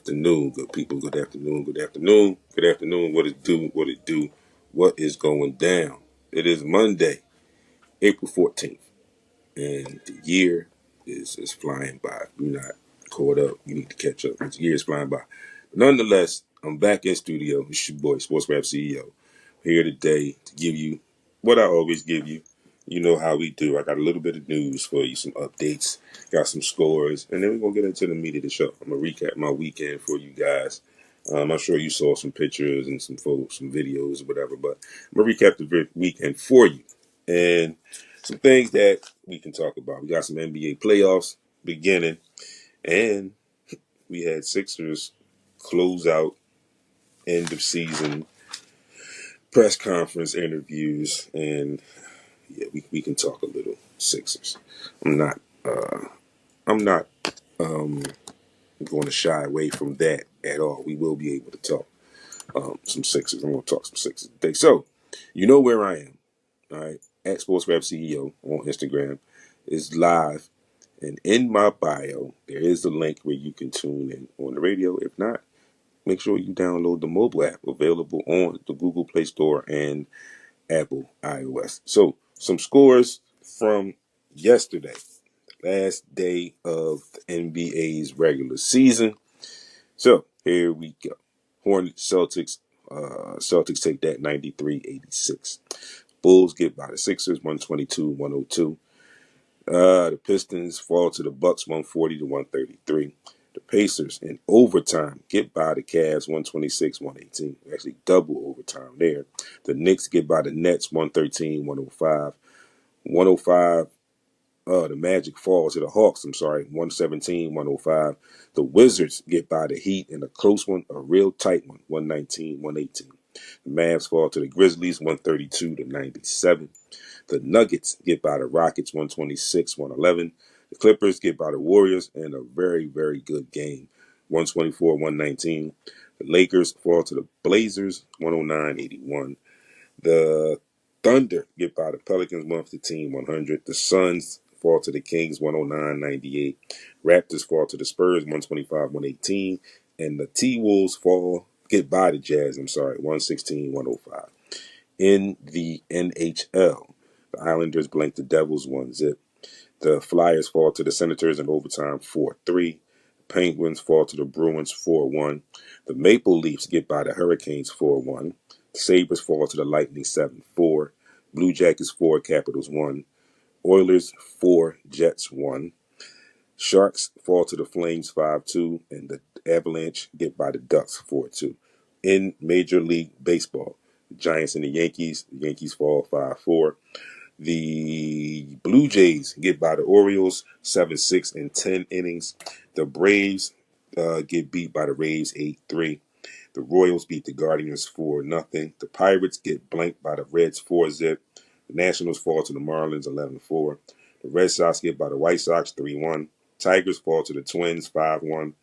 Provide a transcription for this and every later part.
afternoon, good people. Good afternoon. Good afternoon. Good afternoon. What it do? What it do? What is going down? It is Monday, April 14th, and the year is flying by. You're not caught up. You need to catch up. The year is flying by. But nonetheless, I'm back in studio. It's your boy, SportsRap CEO, here today to give you what I always give you. You know how we do. I got a little bit of news for you, some updates, got some scores, and then we're going to get into the meat of the show. I'm going to recap my weekend for you guys. I'm sure you saw some pictures and some photos, some videos, or whatever, but I'm going to recap the weekend for you. And some things that we can talk about. We got some NBA playoffs beginning, and we had Sixers close out end of season press conference interviews, and yeah, we can talk a little Sixers. I'm not going to shy away from that at all. We will be able to talk some Sixers. I'm going to talk some Sixers today. So, you know where I am. All right, at SportsRap CEO on Instagram is live, and in my bio there is a link where you can tune in on the radio. If not, make sure you download the mobile app available on the Google Play Store and Apple iOS. So, some scores from yesterday, last day of the NBA's regular season. So, here we go. Hornets, Celtics. Celtics take that 93-86. Bulls get by the Sixers 122-102. The Pistons fall to the Bucks 140-133. The Pacers in overtime get by the Cavs 126-118. Actually double overtime there. The Knicks get by the Nets 113-105. 105. The Magic falls to the Hawks, 117-105. The Wizards get by the Heat in a close one, a real tight one, 119-118. The Mavs fall to the Grizzlies 132-97. The Nuggets get by the Rockets 126-111. The Clippers get by the Warriors in a very, very good game, 124-119. The Lakers fall to the Blazers 109-81. The Thunder get by the Pelicans 115-100. The Suns fall to the Kings 109-98. Raptors fall to the Spurs 125-118. And the T-Wolves get by the Jazz, 116-105. In the NHL, the Islanders blank the Devils 1-0. The Flyers fall to the Senators in overtime 4-3. The Penguins fall to the Bruins 4-1. The Maple Leafs get by the Hurricanes 4-1. The Sabres fall to the Lightning 7-4. Blue Jackets 4, Capitals 1. Oilers 4, Jets 1. Sharks fall to the Flames 5-2. And the Avalanche get by the Ducks 4-2. In Major League Baseball, the Giants and the Yankees fall 5-4. The Blue Jays get by the Orioles 7-6 in 10 innings. The Braves get beat by the Rays 8-3. The Royals beat the Guardians 4-0. The Pirates get blanked by the Reds 4-0. The Nationals fall to the Marlins 11-4. The Red Sox get by the White Sox 3-1. Tigers fall to the Twins 5-1.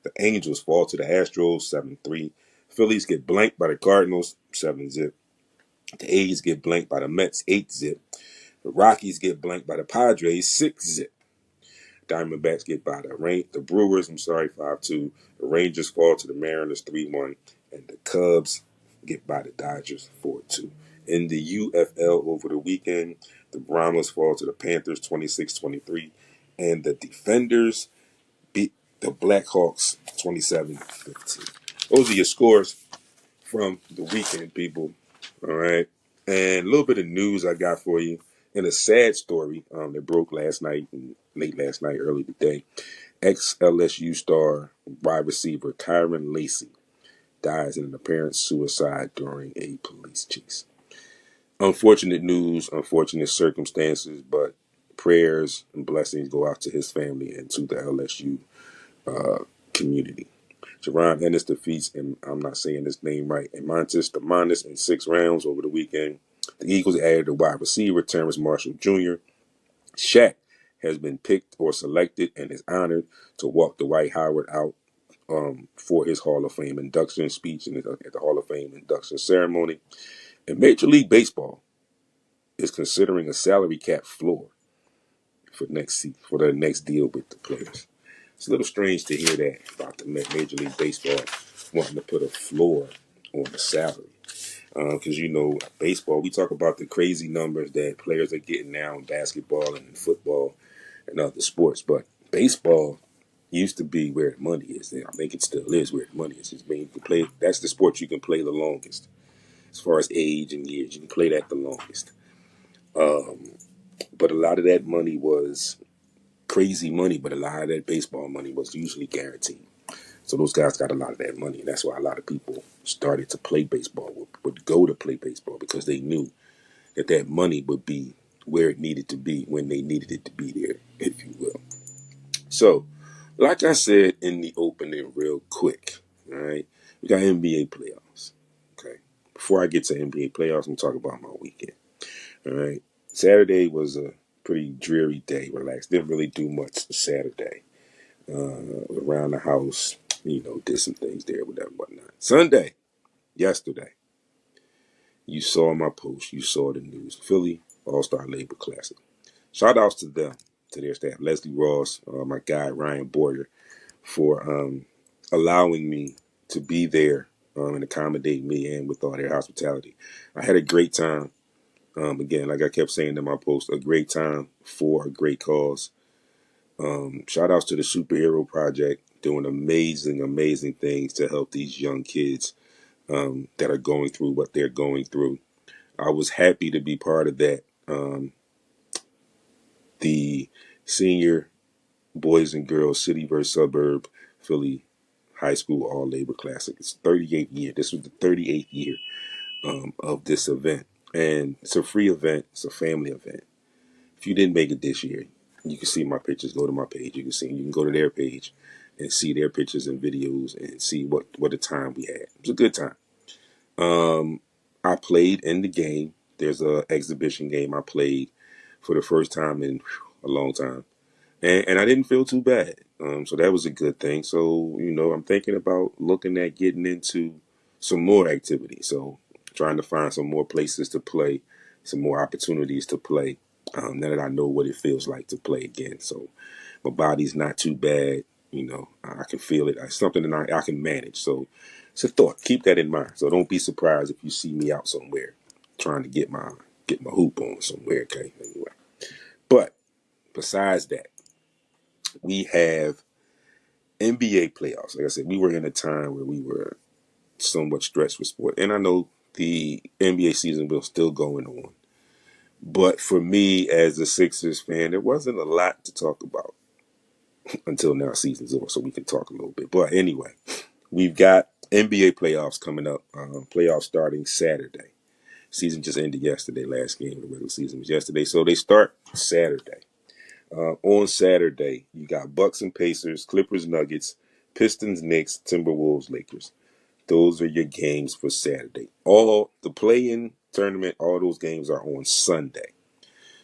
The Angels fall to the Astros 7-3. Phillies get blanked by the Cardinals 7-0. The A's get blanked by the Mets 8-0. The Rockies get blanked by the Padres 6-0. Diamondbacks get by the Brewers 5-2. The Rangers fall to the Mariners 3-1. And the Cubs get by the Dodgers 4-2. In the UFL over the weekend, the Brahmas fall to the Panthers 26-23. And the Defenders beat the Blackhawks 27-15. Those are your scores from the weekend, people. All right. And a little bit of news I got for you. And a sad story that broke last night, late last night, early today. Ex-LSU star wide receiver Kyron Lacey dies in an apparent suicide during a police chase. Unfortunate news, unfortunate circumstances, but prayers and blessings go out to his family and to the LSU community. Jerron Ennis defeats, and I'm not saying his name right, Emantis Demonis in 6 rounds over the weekend. The Eagles added a wide receiver, Terrence Marshall Jr. Shaq has been picked or selected and is honored to walk Dwight Howard out for his Hall of Fame induction speech and at the Hall of Fame induction ceremony. And Major League Baseball is considering a salary cap floor for the next deal with the players. It's a little strange to hear that about the Major League Baseball wanting to put a floor on the salary. Because, baseball, we talk about the crazy numbers that players are getting now in basketball and in football and other sports. But baseball used to be where the money is. And I think it still is where the money is. It's you can play, that's the sport you can play the longest. As far as age and years, you can play that the longest. But a lot of that money was crazy money, but a lot of that baseball money was usually guaranteed. So those guys got a lot of that money, and that's why a lot of people started to play baseball, would go to play baseball, because they knew that that money would be where it needed to be when they needed it to be there, if you will. So, like I said in the opening real quick, all right, we got NBA playoffs, okay? Before I get to NBA playoffs, I'm going to talk about my weekend, all right? Saturday was a pretty dreary day, relaxed. Didn't really do much Saturday. Around the house, did some things there, whatever, whatnot. Sunday, yesterday, you saw my post, you saw the news. Philly All-Star Labor Classic. Shout outs to them, to their staff. Leslie Ross, my guy Ryan Boyer, for allowing me to be there and accommodate me and with all their hospitality. I had a great time. Again, like I kept saying in my post, a great time for a great cause. Shout outs to the Superhero Project, doing amazing, amazing things to help these young kids that are going through what they're going through. I was happy to be part of that. The senior boys and girls city versus suburb Philly high school all labor classic. It's 38th year. This was the 38th year of this event. And it's a free event. It's a family event. If you didn't make it this year, you can see my pictures. Go to my page. You can go to their page and see their pictures and videos and see what a time we had. It was a good time. I played in the game. There's a exhibition game I played for the first time in a long time. And I didn't feel too bad. So that was a good thing. So, I'm thinking about looking at getting into some more activity. So trying to find some more places to play, some more opportunities to play. Now that I know what it feels like to play again. So my body's not too bad. I can feel it. It's something that I can manage. So it's a thought. Keep that in mind. So don't be surprised if you see me out somewhere trying to get my hoop on somewhere. Okay. Anyway, but besides that, we have NBA playoffs. Like I said, we were in a time where we were somewhat stressed with sport. And I know the NBA season was still going on. But for me, as a Sixers fan, there wasn't a lot to talk about until now season's over, so we can talk a little bit. But anyway, we've got NBA playoffs coming up. Playoffs starting Saturday. Season just ended yesterday. Last game of the regular season was yesterday. So they start Saturday. On Saturday, you got Bucks and Pacers, Clippers, Nuggets, Pistons, Knicks, Timberwolves, Lakers. Those are your games for Saturday. All the play-in tournament, all those games are on Sunday.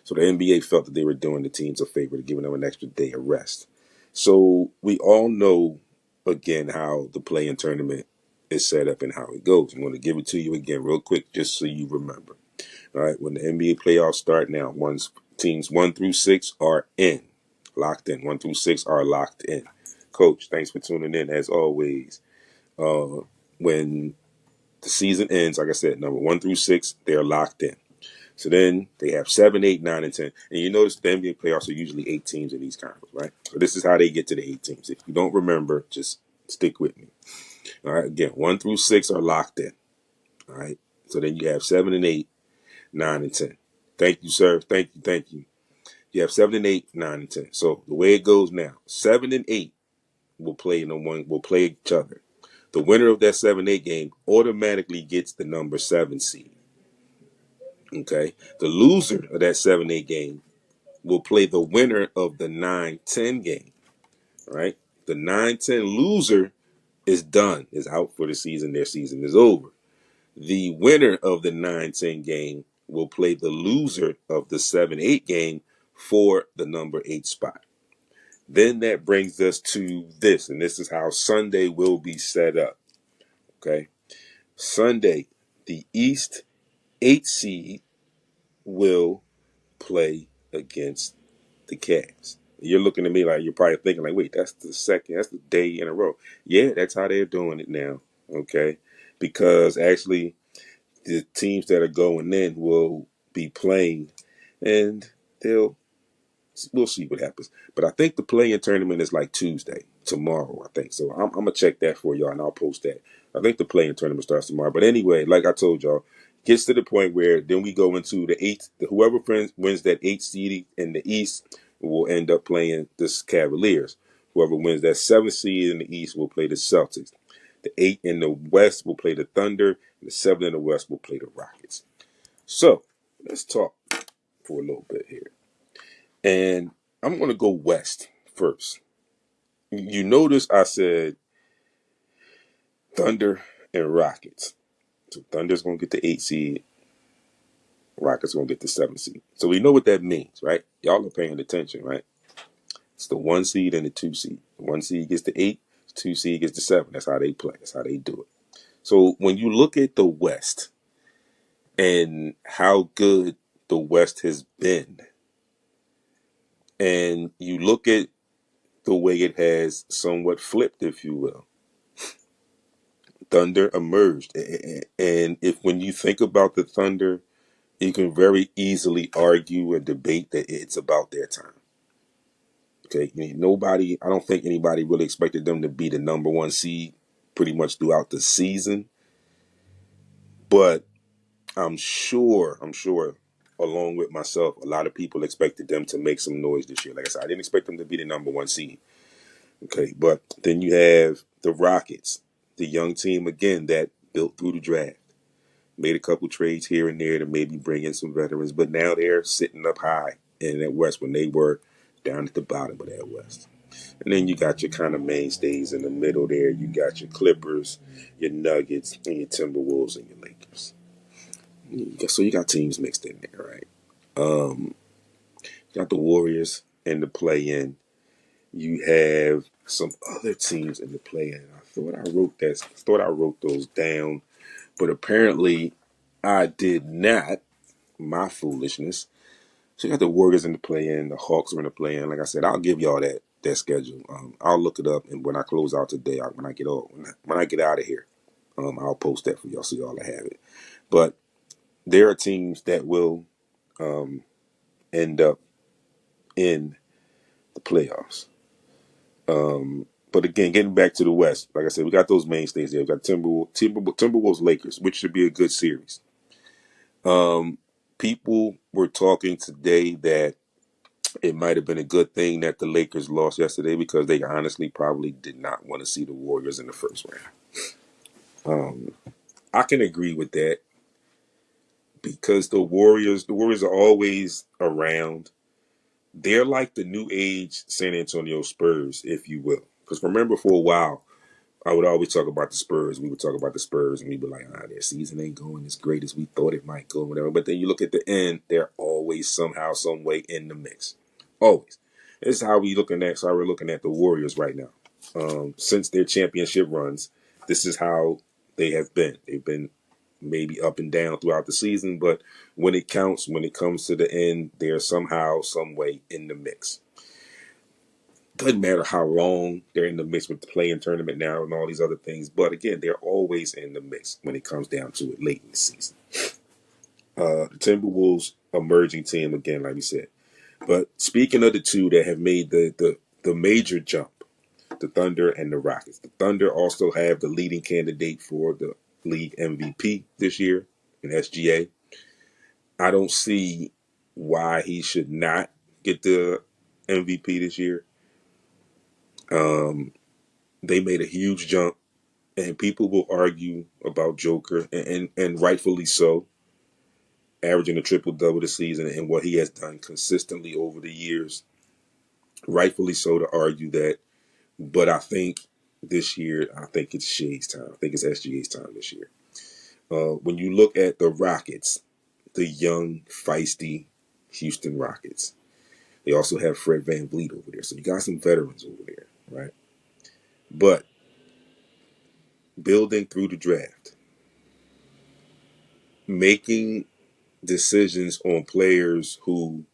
So the NBA felt that they were doing the teams a favor to giving them an extra day of rest. So we all know, again, how the play-in tournament is set up and how it goes. I'm going to give it to you again real quick just so you remember. All right, when the NBA playoffs start now, teams 1 through 6 are locked in. 1 through 6 are locked in. Coach, thanks for tuning in as always. When the season ends, like I said, number 1 through 6, they're locked in. So then they have 7, 8, 9, and 10. And you notice the NBA playoffs are usually 8 teams in these conferences, right? So this is how they get to the 8 teams. If you don't remember, just stick with me. All right, again, 1 through 6 are locked in. All right. So then you have 7 and 8, 9 and 10. Thank you, sir. Thank you. You have 7 and 8, 9 and 10. So the way it goes now, 7 and 8 will play each other. The winner of that 7-8 game automatically gets the number 7 seed. Okay. The loser of that 7-8 game will play the winner of the 9-10 game. All right. The 9-10 loser is done, is out for the season. Their season is over. The winner of the 9-10 game will play the loser of the 7-8 game for the number 8 spot. Then that brings us to this, and this is how Sunday will be set up. Okay. Sunday, the East 8 seed will play against the Cavs. You're looking at me like you're probably thinking like, wait, that's the day in a row. Yeah, that's how they're doing it now. Okay, because actually the teams that are going in will be playing, and they'll we'll see what happens. But I think the play-in tournament is like Tuesday, tomorrow, I think. So I'm going to check that for y'all, and I'll post that. I think the play-in tournament starts tomorrow. But anyway, like I told y'all, gets to the point where then we go into the eighth. Whoever wins that eighth seed in the East will end up playing the Cavaliers. Whoever wins that seventh seed in the East will play the Celtics. The eight in the West will play the Thunder. And the seven in the West will play the Rockets. So let's talk for a little bit here. And I'm going to go West first. You notice I said Thunder and Rockets. So Thunder's going to get the 8 seed. Rockets going to get the 7 seed. So we know what that means, right? Y'all are paying attention, right? It's the 1 seed and the 2 seed. The 1 seed gets the 8. The 2 seed gets the 7. That's how they play. That's how they do it. So when you look at the West and how good the West has been, and you look at the way it has somewhat flipped, if you will, Thunder emerged. And if when you think about the Thunder, you can very easily argue and debate that it's about their time. Okay, I don't think anybody really expected them to be the number 1 seed pretty much throughout the season. But I'm sure, along with myself, a lot of people expected them to make some noise this year. Like I said, I didn't expect them to be the number 1 seed. Okay, but then you have the Rockets, the young team again that built through the draft. Made a couple trades here and there to maybe bring in some veterans, but now they're sitting up high in that West when they were down at the bottom of that West. And then you got your kind of mainstays in the middle there. You got your Clippers, your Nuggets, and your Timberwolves and your Lakers. So you got teams mixed in there, right? You got the Warriors in the play-in. You have some other teams in the play-in. I thought I wrote those down, but apparently I did not. My foolishness. So you got the Warriors in the play-in, the Hawks are in the play-in. Like I said, I'll give y'all that schedule. I'll look it up, and when I close out today, when I get out of here, I'll post that for y'all so y'all have it. But there are teams that will end up in the playoffs. But again, getting back to the West, like I said, we got those mainstays there. We got Timberwolves, Lakers, which should be a good series. People were talking today that it might have been a good thing that the Lakers lost yesterday because they honestly probably did not want to see the Warriors in the first round. I can agree with that because the Warriors are always around. They're like the new age San Antonio Spurs, if you will. Because remember, for a while, I would always talk about the Spurs. We would talk about the Spurs, and we'd be like, their season ain't going as great as we thought it might go, whatever. But then you look at the end, they're always somehow, some way in the mix. Always. This is how we're looking at the Warriors right now. Since their championship runs, this is how they have been. They've been maybe up and down throughout the season, but when it counts, when it comes to the end, they're somehow, some way in the mix. Doesn't matter how long they're in the mix with the play-in tournament now and all these other things, but again, they're always in the mix when it comes down to it late in the season. The Timberwolves emerging team again, like we said. But speaking of the two that have made the major jump, the Thunder and the Rockets. The Thunder also have the leading candidate for the league MVP this year in SGA. I don't see why he should not get the MVP this year. They made a huge jump, and people will argue about Joker, and rightfully so, averaging a triple-double this season and what he has done consistently over the years. Rightfully so to argue that, but I think this year, I think it's Shea's time. I think it's SGA's time this year. When you look at the Rockets, the young, feisty Houston Rockets, they also have Fred VanVleet over there. So you got some veterans over there, right? But building through the draft, making decisions on players who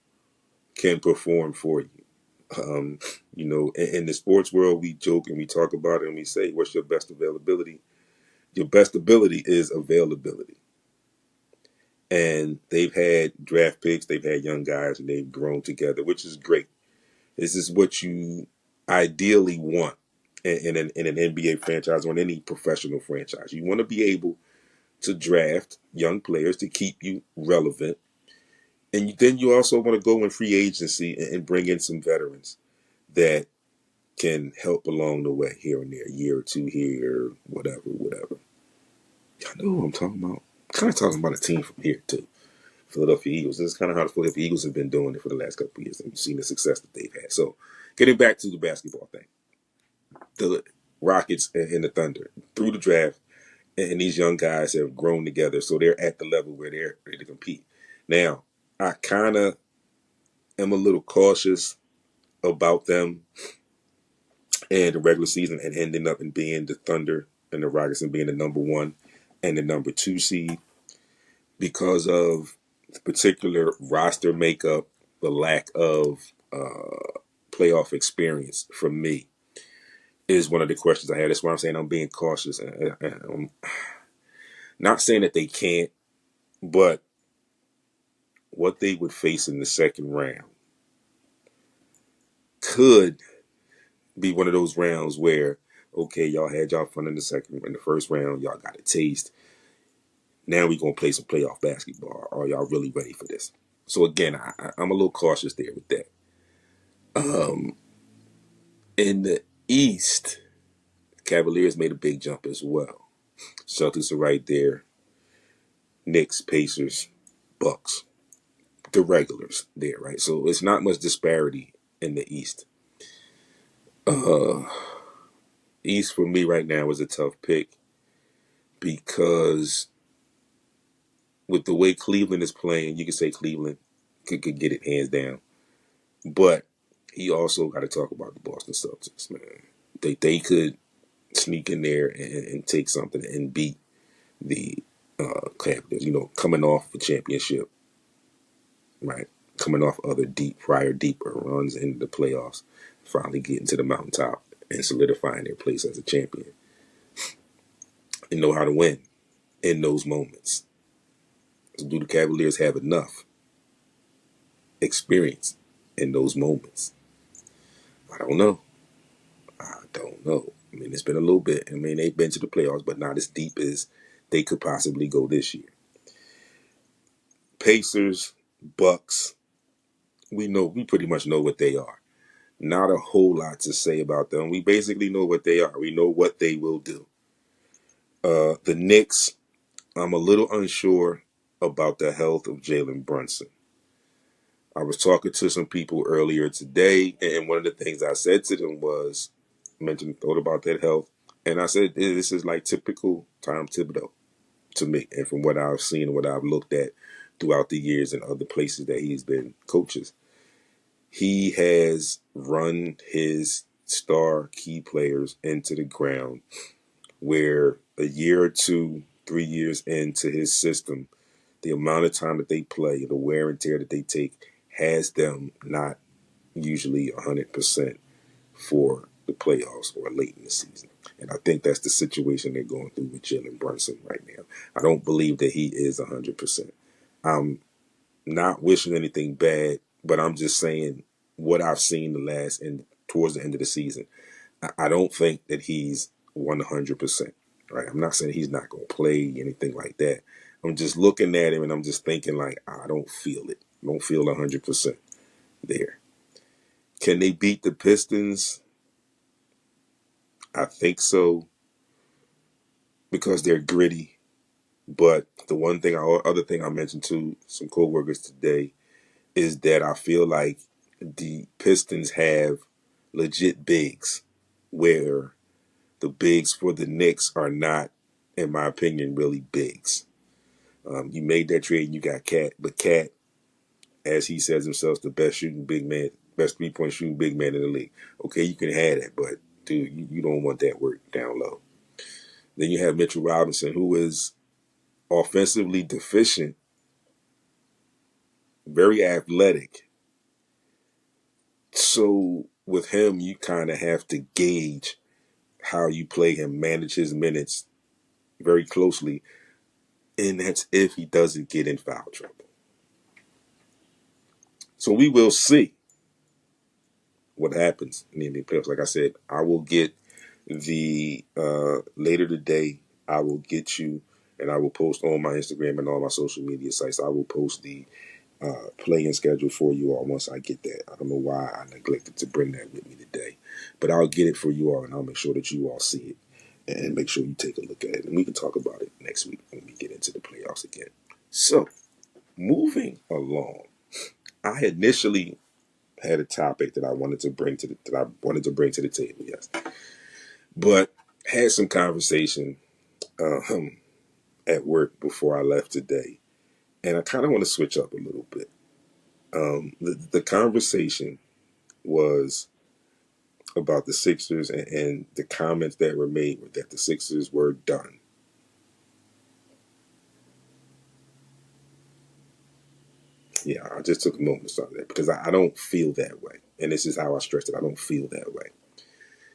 can perform for you. In the sports world, we joke and we talk about it and we say, what's your best availability? Your best ability is availability. And they've had draft picks, they've had young guys, and they've grown together, which is great. This is what you ideally want in an NBA franchise or in any professional franchise. You want to be able to draft young players to keep you relevant. And then you also want to go in free agency and bring in some veterans that can help along the way here and there, a year or two here, whatever. Y'all know what I'm talking about. Kind of talking about a team from here too. Philadelphia Eagles. This is kind of how the Philadelphia Eagles have been doing it for the last couple of years, and you've seen the success that they've had. So, getting back to the basketball thing, the Rockets and the Thunder through the draft, and these young guys have grown together, so they're at the level where they're ready to compete. Now, I kind of am a little cautious about them and the regular season and ending up in being the Thunder and the Rockets and being the number 1 and the number 2 seed because of the particular roster makeup, the lack of playoff experience for me is one of the questions I had. That's why I'm saying I'm being cautious. I'm not saying that they can't, but what they would face in the second round could be one of those rounds where, okay, y'all had y'all fun in the first round, y'all got a taste. Now we're gonna play some playoff basketball. Are y'all really ready for this? So again, I'm a little cautious there with that. In the East, Cavaliers made a big jump as well. Celtics are right there. Knicks, Pacers, Bucks, the regulars there, right? So it's not much disparity in the East. East for me right now is a tough pick because with the way Cleveland is playing, you could say Cleveland could get it hands down. But he also got to talk about the Boston Celtics, man. They could sneak in there and take something and beat the Cavaliers, coming off the championship, right? Coming off other prior deeper runs in the playoffs, finally getting to the mountaintop and solidifying their place as a champion. And know how to win in those moments. So do the Cavaliers have enough experience in those moments? I don't know. I mean, it's been a little bit. I mean, they've been to the playoffs, but not as deep as they could possibly go this year. Pacers, Bucks, we pretty much know what they are. Not a whole lot to say about them. We basically know what they are. We know what they will do. The Knicks, I'm a little unsure about the health of Jalen Brunson. I was talking to some people earlier today, and one of the things I said to them was, thought about that health, and I said, this is like typical Tom Thibodeau to me, and from what I've seen and what I've looked at throughout the years and other places that he's been coaches. He has run his star key players into the ground where a year or 2, 3 years into his system, the amount of time that they play, the wear and tear that they take, has them not usually 100% for the playoffs or late in the season. And I think that's the situation they're going through with Jalen Brunson right now. I don't believe that he is 100%. I'm not wishing anything bad, but I'm just saying what I've seen towards the end of the season. I don't think that he's 100%. Right? I'm not saying he's not going to play anything like that. I'm just looking at him and I'm just thinking like, I don't feel it. I don't feel 100% there. Can they beat the Pistons? I think so because they're gritty. But the other thing I mentioned to some coworkers today is that I feel like the Pistons have legit bigs where the bigs for the Knicks are not, in my opinion, really bigs. You made that trade and you got Cat, but Cat, as he says himself, is the best shooting big man, best 3-point shooting big man in the league. Okay, you can have that, but dude, you don't want that work down low. Then you have Mitchell Robinson, who is offensively deficient, very athletic, So with him, you kind of have to gauge how you play him, manage his minutes very closely, and that's if he doesn't get in foul trouble. So we will see what happens in the NBA playoffs. Like I said, I will get the later today. I will get you, and I will post on my Instagram and all my social media sites. I will post the playing schedule for you all once I get that. I don't know why I neglected to bring that with me today, but I'll get it for you all, and I'll make sure that you all see it and make sure you take a look at it, and we can talk about it next week when we get into the playoffs again. So, moving along, I initially had a topic that I wanted to bring to the table, yes, but had some conversation at work before I left today, and I kind of want to switch up a little bit. The conversation was about the Sixers and the comments that were made were that the Sixers were done. Yeah, I just took a moment to start that because I don't feel that way. And this is how I stressed it. I don't feel that way.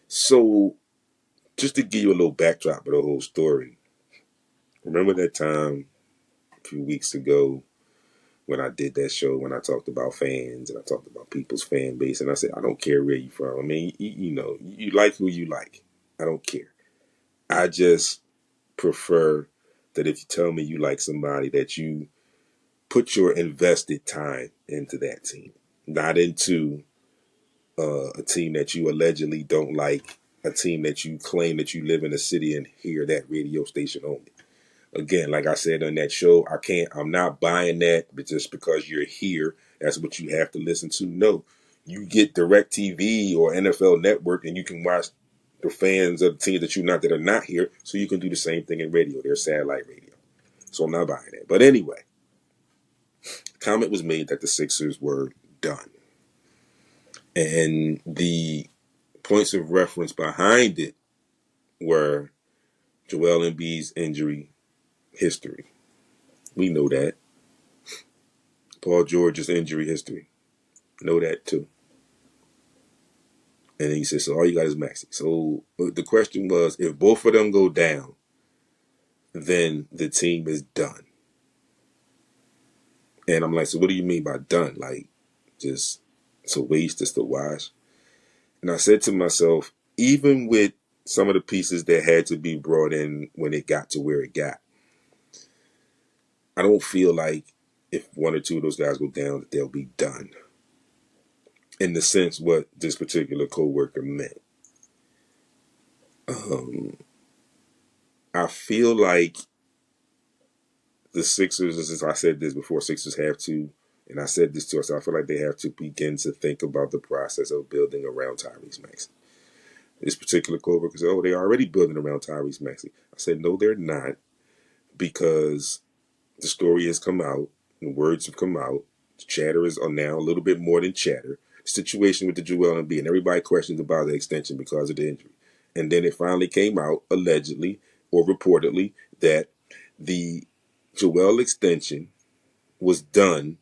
So, just to give you a little backdrop of the whole story, remember that time a few weeks ago when I did that show, when I talked about fans and I talked about people's fan base, and I said, I don't care where you're from. I mean, you like who you like. I don't care. I just prefer that if you tell me you like somebody, that you put your invested time into that team, not into a team that you allegedly don't like, a team that you claim that you live in a city and hear that radio station only. Again, like I said on that show, I'm not buying that, but just because you're here, that's what you have to listen to. No, you get DirecTV or NFL Network and you can watch the fans of the teams that are not here, so you can do the same thing in radio. They're satellite radio. So I'm not buying that. But anyway, the comment was made that the Sixers were done. And the points of reference behind it were Joel Embiid's injury history. We know that. Paul George's injury history. Know that too. And then he said, so all you got is Maxey. So the question was, if both of them go down, then the team is done. And I'm like, so what do you mean by done? Like, just it's a waste, just a wash? And I said to myself, even with some of the pieces that had to be brought in when it got to where it got, I don't feel like if one or two of those guys go down that they'll be done. In the sense what this particular coworker meant. I feel like the Sixers, as I said this before, Sixers have to, and I said this too, I feel like they have to begin to think about the process of building around Tyrese Maxey. This particular coworker said, oh, they're already building around Tyrese Maxey. I said, no, they're not, because the story has come out, the words have come out, the chatter is now a little bit more than chatter. The situation with the Joel Embiid, and everybody questions about the extension because of the injury. And then it finally came out, allegedly or reportedly, that the Joel extension was done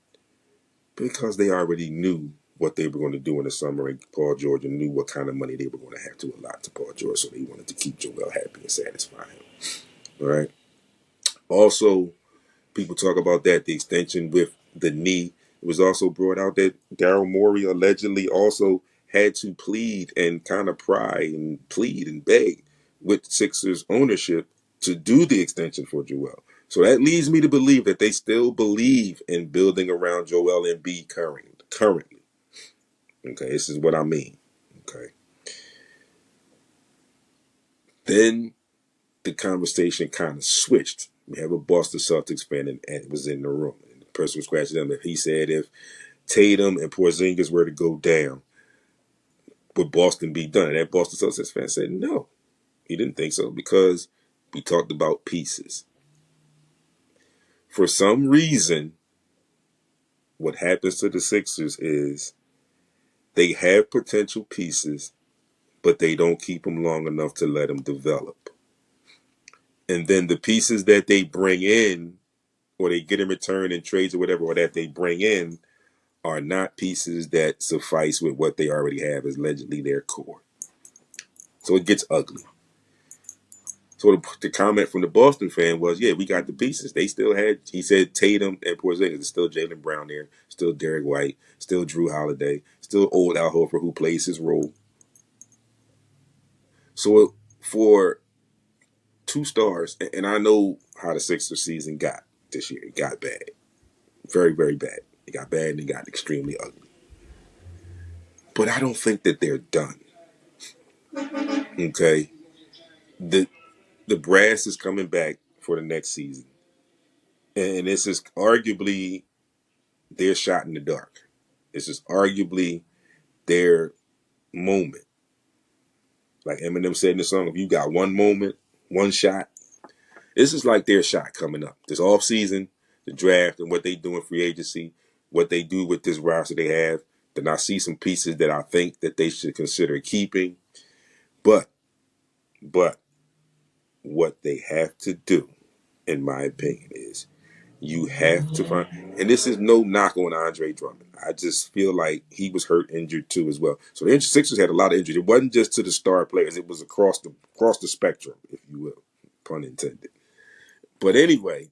because they already knew what they were going to do in the summer, and Paul George knew what kind of money they were going to have to allot to Paul George, so they wanted to keep Joel happy and satisfy him. All right. Also, people talk about that, the extension with the knee. It was also brought out that Daryl Morey allegedly also had to plead and kind of pry and plead and beg with Sixers ownership to do the extension for Joel. So that leads me to believe that they still believe in building around Joel Embiid currently. Okay, this is what I mean. Okay. Then the conversation kind of switched. We have a Boston Celtics fan and was in the room. And the person was scratching them. He said if Tatum and Porzingis were to go down, would Boston be done? And that Boston Celtics fan said no. He didn't think so because we talked about pieces. For some reason, what happens to the Sixers is they have potential pieces, but they don't keep them long enough to let them develop. And then the pieces that they bring in, or they get in return in trades or whatever, or that they bring in, are not pieces that suffice with what they already have as allegedly their core. So it gets ugly. So the comment from the Boston fan was, yeah, we got the pieces. They still had, he said, Tatum and Porzingis. It's still Jaylen Brown there, still Derek White, still Drew Holiday, still old Al Horford who plays his role. So for 2 stars, and I know how the Sixers season got this year. It got bad. Very, very bad. It got bad and it got extremely ugly. But I don't think that they're done. Okay? The the brass is coming back for the next season. And this is arguably their shot in the dark. This is arguably their moment. Like Eminem said in the song, if you got one moment, one shot, this is like their shot coming up. This offseason, the draft, and what they do in free agency, what they do with this roster they have. Then I see some pieces that I think that they should consider keeping. But what they have to do, in my opinion, is you have to find, and this is no knock on Andre Drummond. I just feel like he was hurt, injured too as well. So the Sixers had a lot of injuries. It wasn't just to the star players; it was across the spectrum, if you will, pun intended. But anyway,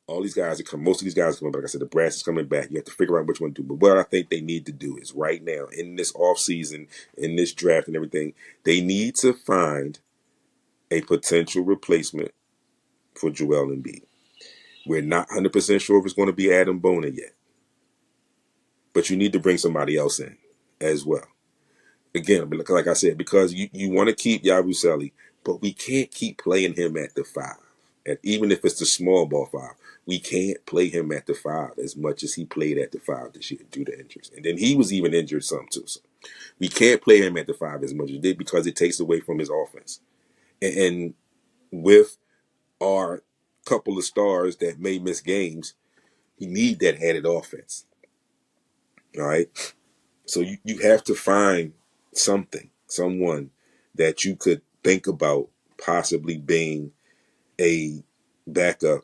all these guys are coming. Most of these guys are coming back. Like I said, the brass is coming back. You have to figure out which one to do. But what I think they need to do is right now, in this offseason, in this draft and everything, they need to find a potential replacement for Joel Embiid. We're not 100% sure if it's going to be Adam Boner yet. But you need to bring somebody else in as well. Again, like I said, because you want to keep Yabusele, but we can't keep playing him at the 5. Even if it's the small ball 5, we can't play him at the 5 as much as he played at the 5 this year due to injuries. And then he was even injured some too. So we can't play him at the 5 as much as he did because it takes away from his offense. And with our couple of stars that may miss games, we need that added offense. All right. So you have to find someone that you could think about possibly being a backup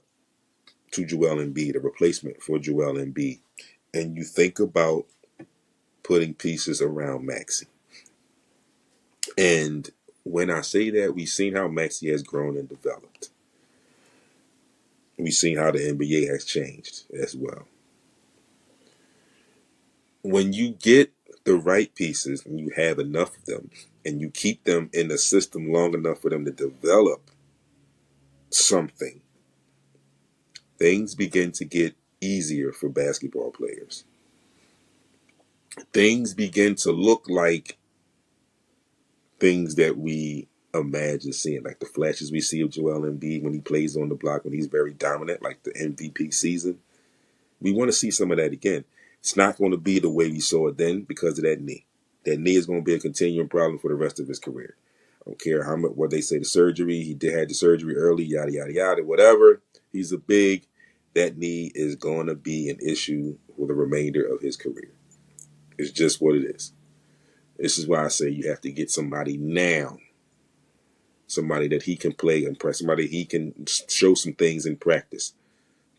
to Joel Embiid, a replacement for Joel Embiid. And you think about putting pieces around Maxey. And when I say that, we've seen how Maxey has grown and developed. We've seen how the NBA has changed as well. When you get the right pieces and you have enough of them and you keep them in the system long enough for them to develop something, things begin to get easier for basketball players. Things begin to look like things that we imagine seeing, like the flashes we see of Joel Embiid when he plays on the block, when he's very dominant, like the MVP season. We want to see some of that again. It's not going to be the way we saw it then because of that knee. That knee is going to be a continuing problem for the rest of his career. I don't care how much what they say the surgery. He had the surgery early, yada yada yada, whatever. He's a big. That knee is going to be an issue for the remainder of his career. It's just what it is. This is why I say you have to get somebody now. Somebody that he can play and press. Somebody he can show some things in practice.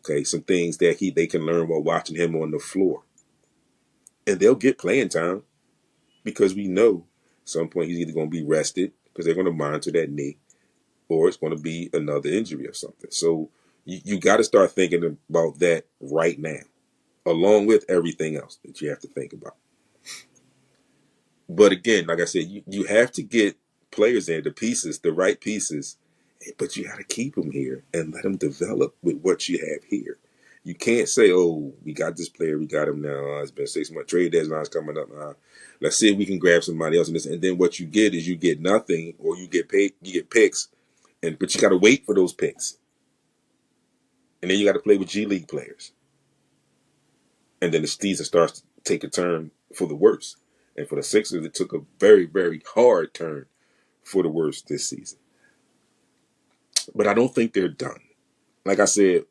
Okay, some things that they can learn while watching him on the floor. And they'll get playing time because we know at some point he's either going to be rested because they're going to monitor that knee, or it's going to be another injury or something. So you got to start thinking about that right now, along with everything else that you have to think about. But again, like I said, you have to get players in, the right pieces, but you got to keep them here and let them develop with what you have here. You can't say, oh, we got this player, we got him now. It's been 6 months, trade deadline's coming up. Let's see if we can grab somebody else in this. And then what you get is you get nothing, or you get paid, you get picks, but you got to wait for those picks. And then you got to play with G League players. And then the season starts to take a turn for the worse. And for the Sixers, it took a very, very hard turn for the worse this season. But I don't think they're done. Like I said,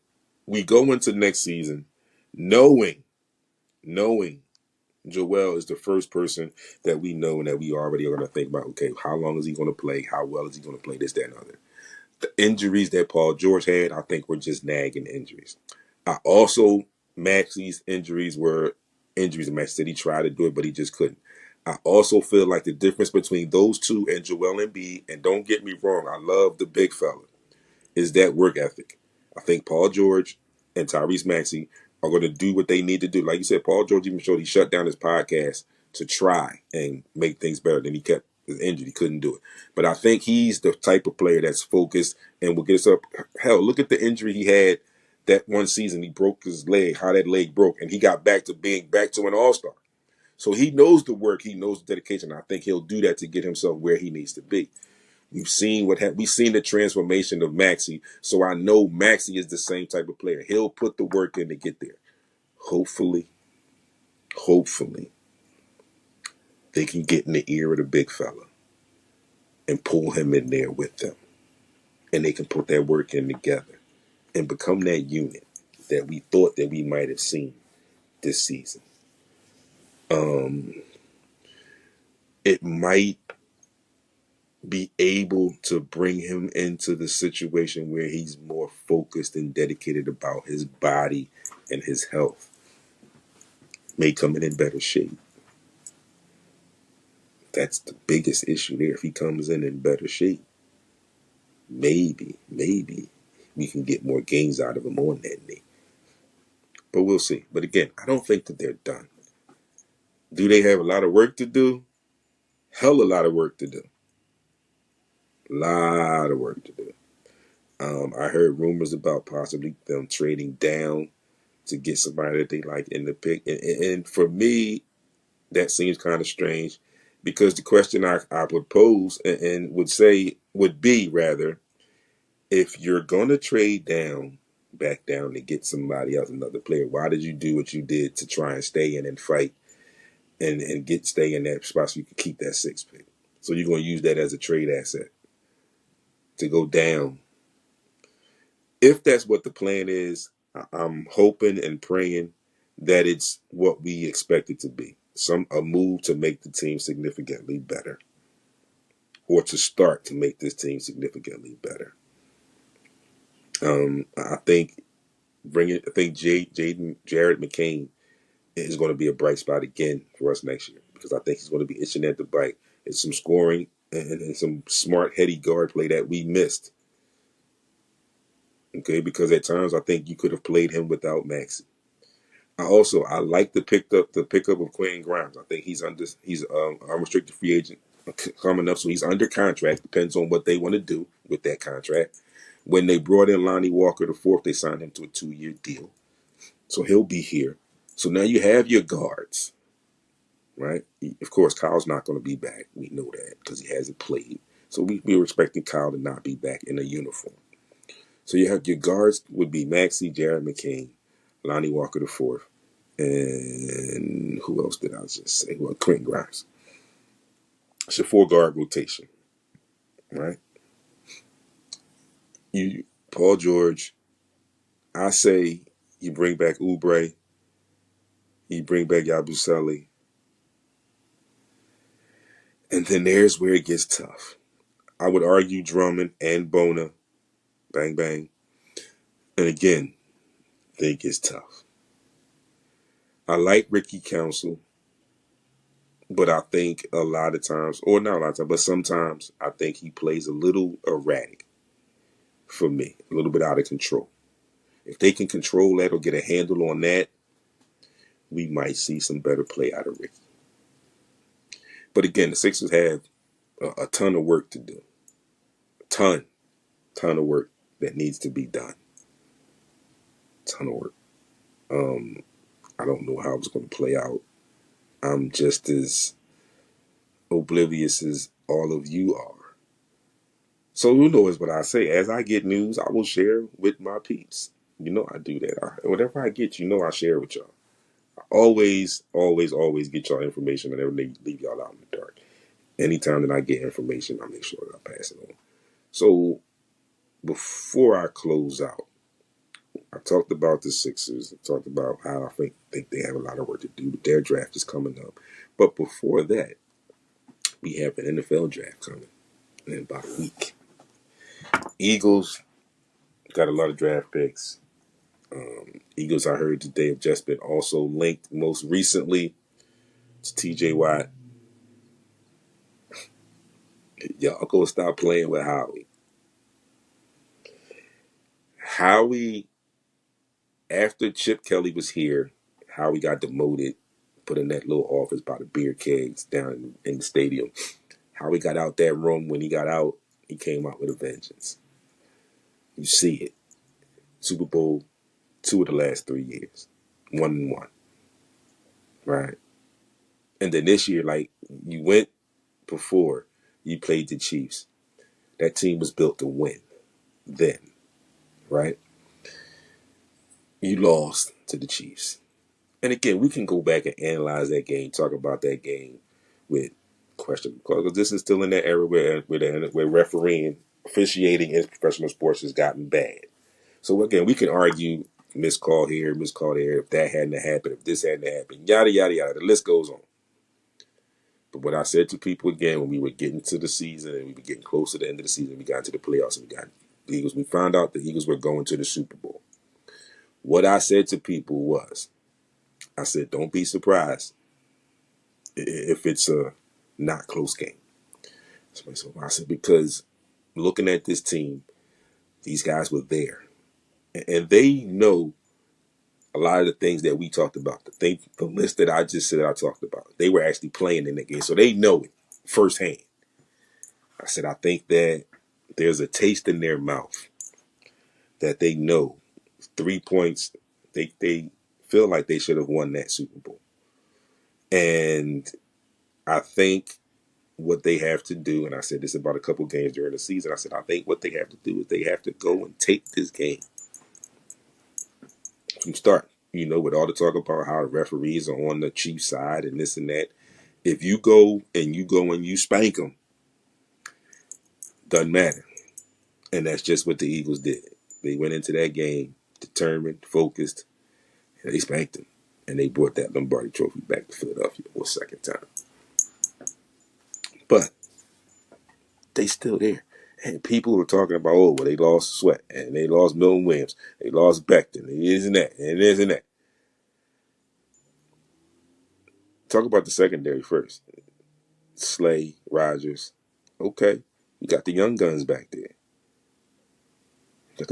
we go into next season knowing Joel is the first person that we know and that we already are going to think about, okay, how long is he going to play? How well is he going to play? This, that, and other. The injuries that Paul George had, I think were just nagging injuries. I also Maxey's injuries were injuries, and Max said he tried to do it, but he just couldn't. I also feel like the difference between those two and Joel Embiid, and don't get me wrong, I love the big fella, is that work ethic. I think Paul George and Tyrese Maxey are going to do what they need to do. Like you said, Paul George even showed he shut down his podcast to try and make things better. Then he kept his injury. He couldn't do it. But I think he's the type of player that's focused and will get us up. Hell, look at the injury he had that one season. He broke his leg, how that leg broke, and he got back to being back to an all-star. So he knows the work. He knows the dedication. I think he'll do that to get himself where he needs to be. We've seen we've seen the transformation of Maxey, so I know Maxey is the same type of player. He'll put the work in to get there. Hopefully, they can get in the ear of the big fella and pull him in there with them, and they can put that work in together and become that unit that we thought that we might have seen this season. It might be able to bring him into the situation where he's more focused and dedicated about his body and his health. May come in better shape. That's the biggest issue there. If he comes in better shape, maybe we can get more gains out of him on that knee. But we'll see. But again, I don't think that they're done. Do they have a lot of work to do? Hell, a lot of work to do. Lot of work to do. I heard rumors about possibly them trading down to get somebody that they like in the pick. And for me, that seems kind of strange because the question I would pose and would be rather, if you're going to trade back down to get somebody else, another player, why did you do what you did to try and stay in and fight and stay in that spot so you can keep that 6th pick? So you're going to use that as a trade asset to go down. If that's what the plan is, I'm hoping and praying that it's what we expect it to be. A move to make the team significantly better, or to start to make this team significantly better. I think Jared McCain is going to be a bright spot again for us next year, because I think he's going to be itching at the bite. It's some scoring and some smart, heady guard play that we missed. Okay, because at times I think you could have played him without Maxey. I like the pickup of Quentin Grimes. I think he's unrestricted free agent coming up, so he's under contract. Depends on what they want to do with that contract. When they brought in Lonnie Walker IV, they signed him to a 2-year deal, so he'll be here. So now you have your guards, right? Of course, Kyle's not going to be back. We know that because he hasn't played. So we were expecting Kyle to not be back in a uniform. So you have your guards would be Maxey, Jared McCain, Lonnie Walker IV, and who else did I just say? Well, Quentin Grimes. It's a 4-guard rotation, right? Paul George, I say you bring back Oubre, you bring back Yabusele, and then there's where it gets tough. I would argue Drummond and Bona, bang, bang. And again, I think it's tough. I like Ricky Council, but I think a lot of times, or not a lot of times, but sometimes I think he plays a little erratic for me, a little bit out of control. If they can control that or get a handle on that, we might see some better play out of Ricky. But again, the Sixers have a ton of work to do. A ton of work that needs to be done. Ton of work. I don't know how it's going to play out. I'm just as oblivious as all of you are. So who knows what I say? As I get news, I will share with my peeps. You know I do that. Whatever I get, I share with y'all. I always get y'all information and never leave y'all out in the dark. Anytime that I get information, I make sure that I pass it on. So before I close out, I talked about the Sixers. I talked about how I think they have a lot of work to do. Their draft is coming up. But before that, we have an NFL draft coming in about a week. Eagles got a lot of draft picks. Eagles, I heard today, have just been also linked most recently to TJ Watt. Y'all go stop playing with Howie. Howie, after Chip Kelly was here, Howie got demoted, put in that little office by the beer kegs down in the stadium. Howie got out that room. When he got out, he came out with a vengeance. You see it. Super Bowl 2 of the last 3 years. 1-1. Right? And then this year, like, you went before you played the Chiefs. That team was built to win then, right? You lost to the Chiefs. And again, we can go back and analyze that game, talk about that game with question, because this is still in that era where refereeing, officiating in professional sports has gotten bad. So again, we can argue missed call here, missed call there, if that hadn't happened, if this hadn't happened, yada, yada, yada. The list goes on. But what I said to people again, when we were getting to the season and we were getting close to the end of the season, we got into the playoffs and we got the Eagles. We found out the Eagles were going to the Super Bowl. What I said to people was, I said, don't be surprised if it's a not close game. So I said, because looking at this team, these guys were there. And they know a lot of the things that we talked about. The list that I just said I talked about. They were actually playing in the game. So they know it firsthand. I said, I think that there's a taste in their mouth that they know 3 points, they feel like they should have won that Super Bowl. And I think what they have to do, and I said this about a couple games during the season, I said, I think what they have to do is they have to go and take this game from start. With all the talk about how the referees are on the Chiefs side and this and that. If you go and you spank them, doesn't matter. And that's just what the Eagles did. They went into that game determined, focused, and they spanked them. And they brought that Lombardi trophy back to Philadelphia for a second time. But they still there. And people were talking about, well, they lost Sweat, and they lost Milton Williams, they lost Becton, and this and that, and this and that. Talk about the secondary first. Slay, Rogers. Okay. You got the young guns back there. Got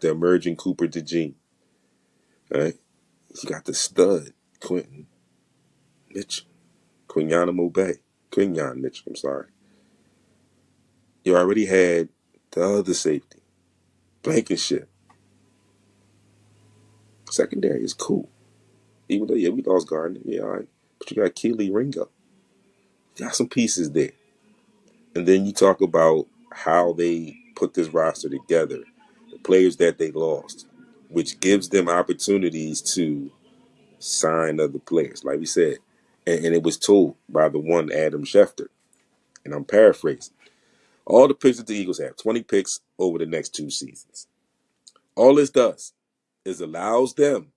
the emerging Cooper DeJean. Right? You got the stud, Quinton Mitchell. Quinyon Mitchell, I'm sorry. You already had the other safety, Blankenship. Secondary is cool. Even though, we lost Gardner. Yeah, all right. But you got Keely Ringo. You got some pieces there. And then you talk about how they put this roster together, the players that they lost, which gives them opportunities to sign other players, like we said. And it was told by the one Adam Schefter, and I'm paraphrasing. All the picks that the Eagles have, 20 picks over the next 2 seasons. All this does is allows them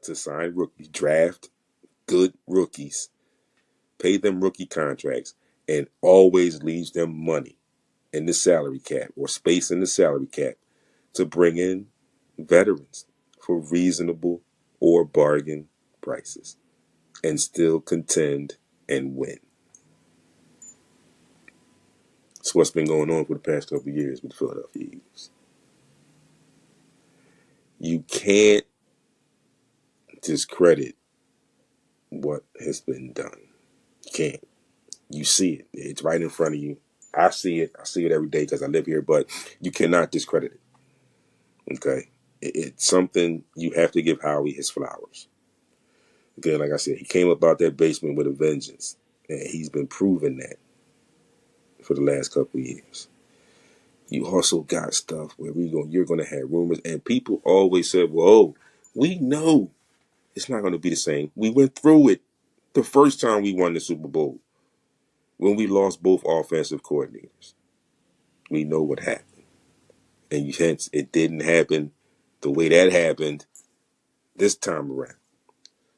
to sign rookies, draft good rookies, pay them rookie contracts, and always leaves them money in the salary cap or space in the salary cap to bring in veterans for reasonable or bargain prices and still contend and win. That's what's been going on for the past couple of years with the Philadelphia Eagles. You can't discredit what has been done. You can't. You see it. It's right in front of you. I see it. I see it every day because I live here, but you cannot discredit it. Okay? It's something you have to give Howie his flowers. Again, like I said, he came up out that basement with a vengeance, and he's been proving that for the last couple of years. You also got stuff where you're going to have rumors, and people always said, well, we know it's not going to be the same. We went through it the first time we won the Super Bowl when we lost both offensive coordinators. We know what happened. And hence, it didn't happen the way that happened this time around.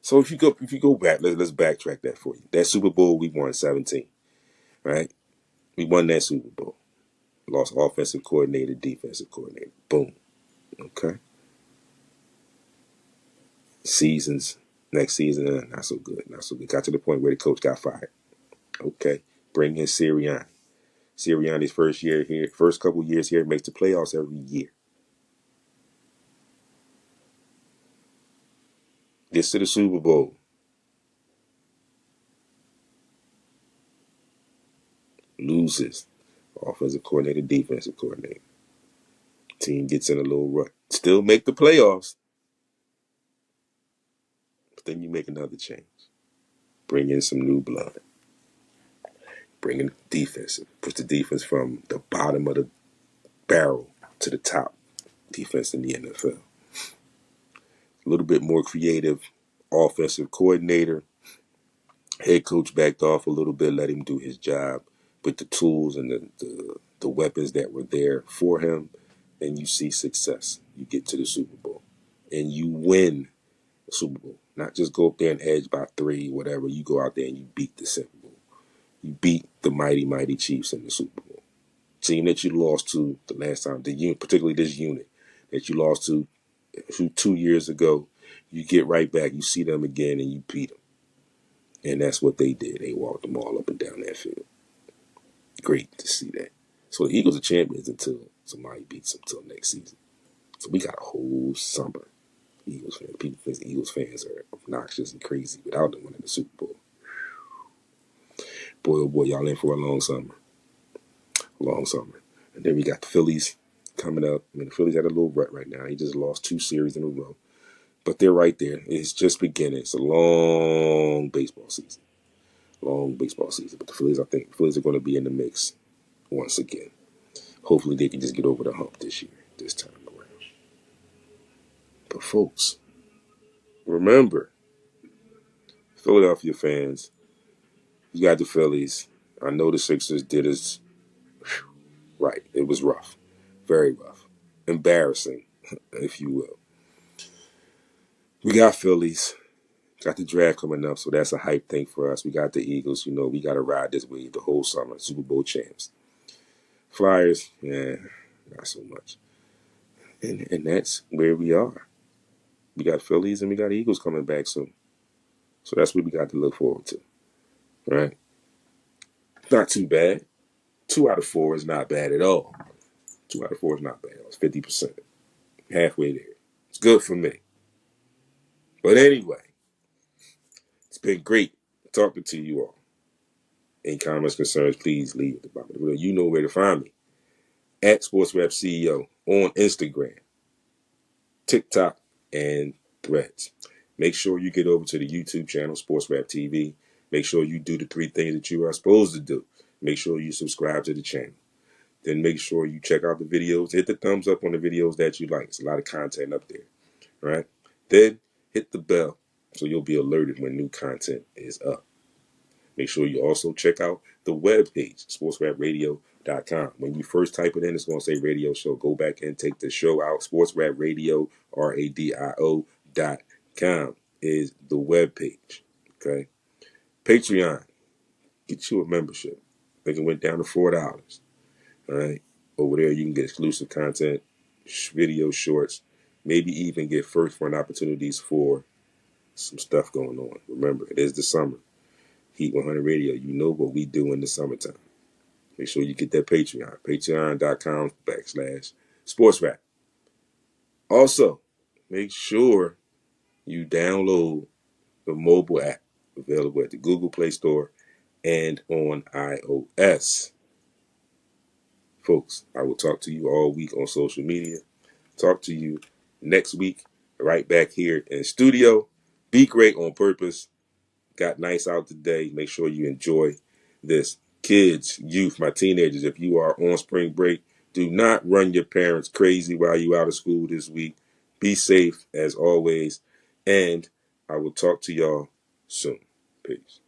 So if you go back, let's backtrack that for you. That Super Bowl we won 17, right? We won that Super Bowl. Lost offensive coordinator, defensive coordinator. Boom. Okay. Seasons, next season, not so good, not so good. Got to the point where the coach got fired. Okay. Bring in Sirianni. Sirianni's first year here, first couple years here, makes the playoffs every year. Gets to the Super Bowl. Loses. Offensive coordinator, defensive coordinator. Team gets in a little rut. Still make the playoffs. But then you make another change. Bring in some new blood. Bring in defensive. Push the defense from the bottom of the barrel to the top defense in the NFL. A little bit more creative offensive coordinator. Head coach backed off a little bit, let him do his job with the tools and the weapons that were there for him, and you see success. You get to the Super Bowl, and you win the Super Bowl. Not just go up there and edge by 3, whatever. You go out there and you beat the Super Bowl. You beat the mighty, mighty Chiefs in the Super Bowl. Team that you lost to the last time, particularly this unit that you lost to 2 years ago, you get right back. You see them again, and you beat them. And that's what they did. They walked them all up and down that field. Great to see that. So the Eagles are champions until somebody beats them until next season. So we got a whole summer. Eagles fans. People think the Eagles fans are obnoxious and crazy without them winning the Super Bowl. Boy, oh boy, y'all in for a long summer. Long summer. And then we got the Phillies coming up. I mean, the Phillies had a little rut right now. He just lost 2 series in a row. But they're right there. It's just beginning. It's a long baseball season. Long baseball season. But I think the Phillies are going to be in the mix once again. Hopefully they can just get over the hump this time around. But folks, remember, Philadelphia fans, you got the Phillies. I know the Sixers did us right. It was rough. Very rough. Embarrassing, if you will. We got Phillies. Got the draft coming up, so that's a hype thing for us. We got the Eagles. We got to ride this wave the whole summer. Super Bowl champs. Flyers, yeah, not so much. And that's where we are. We got Phillies and we got Eagles coming back soon. So that's what we got to look forward to. Right? Not too bad. 2 out of 4 is not bad at all. 2 out of 4 is not bad. It's 50%. Halfway there. It's good for me. But anyway, it's been great talking to you all. Any comments, concerns, please leave at the bottom of the video. You know where to find me. At SportsRap CEO on Instagram, TikTok, and Threads. Make sure you get over to the YouTube channel, SportsRap TV. Make sure you do the 3 things that you are supposed to do. Make sure you subscribe to the channel. Then make sure you check out the videos. Hit the thumbs up on the videos that you like. It's a lot of content up there. Right? Then hit the bell so you'll be alerted when new content is up. Make sure you also check out the webpage, sportsrapradio.com. When you first type it in, it's going to say radio show. Go back and take the show out. SportsRapRadio, radio.com is the webpage. Okay? Patreon, get you a membership. I think it went down to $4. All right? Over there, you can get exclusive content, video shorts, maybe even get first run opportunities for some stuff going on. Remember, it is the summer. Heat 100 Radio, you know what we do in the summertime. Make sure you get that Patreon. Patreon.com/SportsRap. Also, make sure you download the mobile app available at the Google Play Store and on iOS. Folks, I will talk to you all week on social media. Talk to you next week, right back here in studio. Be great on purpose. Got nice out today. Make sure you enjoy this. Kids, youth, my teenagers, if you are on spring break, do not run your parents crazy while you out of school this week. Be safe as always. And I will talk to y'all soon. Peace.